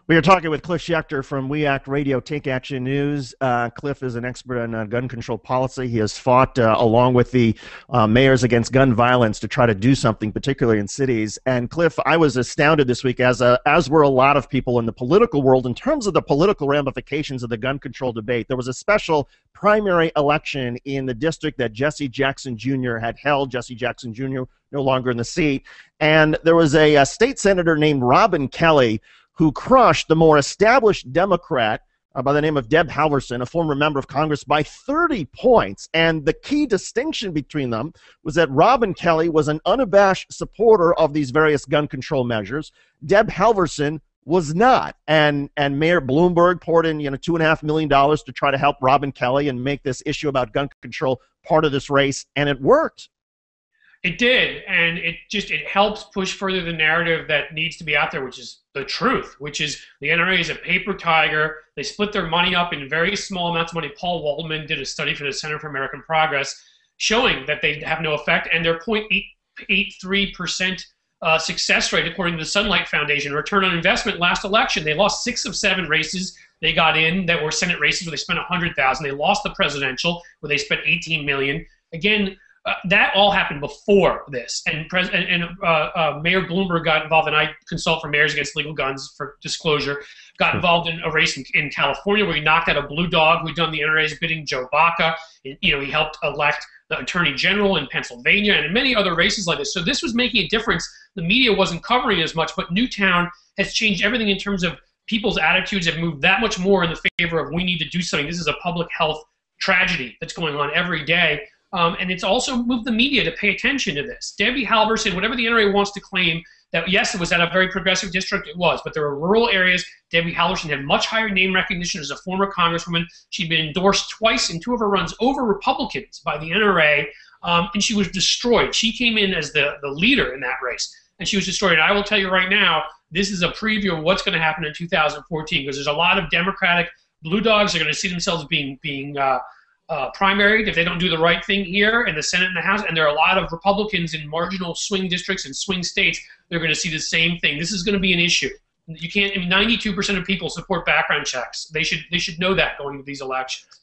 We are talking with Cliff Schechter from We Act Radio Take Action News. Cliff is an expert on gun control policy. He has fought along with the mayors against gun violence to try to do something, particularly in cities. And Cliff, I was astounded this week, as were a lot of people in the political world, in terms of the political ramifications of the gun control debate. There was a special primary election in the district that Jesse Jackson Jr. had held. Jesse Jackson Jr. no longer in the seat. And there was a state senator named Robin Kelly who crushed the more established Democrat by the name of Deb Halverson, a former member of Congress, by 30 points. And the key distinction between them was that Robin Kelly was an unabashed supporter of these various gun control measures. Deb Halverson was not. And Mayor Bloomberg poured in $2.5 million to try to help Robin Kelly and make this issue about gun control part of this race, and it worked. It did, and it helps push further the narrative that needs to be out there, which is the truth, which is the NRA is a paper tiger. They split their money up in very small amounts of money. Paul Waldman did a study for the Center for American Progress showing that they have no effect, and their 0.83% success rate, according to the Sunlight Foundation. Return on investment last election, they lost 6 of 7 races they got in that were Senate races where they spent $100,000. They lost the presidential where they spent $18 million. Again, that all happened before this, and Mayor Bloomberg got involved, and I consult for Mayors Against Legal Guns for disclosure, got involved in a race in California where he knocked out a blue dog who'd done the NRA's bidding, Joe Baca. He helped elect the Attorney General in Pennsylvania and in many other races like this. So this was making a difference. The media wasn't covering it as much, but Newtown has changed everything in terms of people's attitudes have moved that much more in the favor of we need to do something. This is a public health tragedy that's going on every day. And it's also moved the media to pay attention to this. Debbie Halverson, whatever the NRA wants to claim, that yes, it was at a very progressive district, it was, but there were rural areas. Debbie Halverson had much higher name recognition as a former congresswoman. She'd been endorsed twice in 2 of her runs over Republicans by the NRA, and she was destroyed. She came in as the leader in that race, and she was destroyed. And I will tell you right now, this is a preview of what's going to happen in 2014, because there's a lot of Democratic blue dogs that are going to see themselves being primaried if they don't do the right thing here in the Senate and the House, and there are a lot of Republicans in marginal swing districts and swing states. They're going to see the same thing. This is going to be an issue. You can't. 92% of people support background checks. They should know that going into these elections.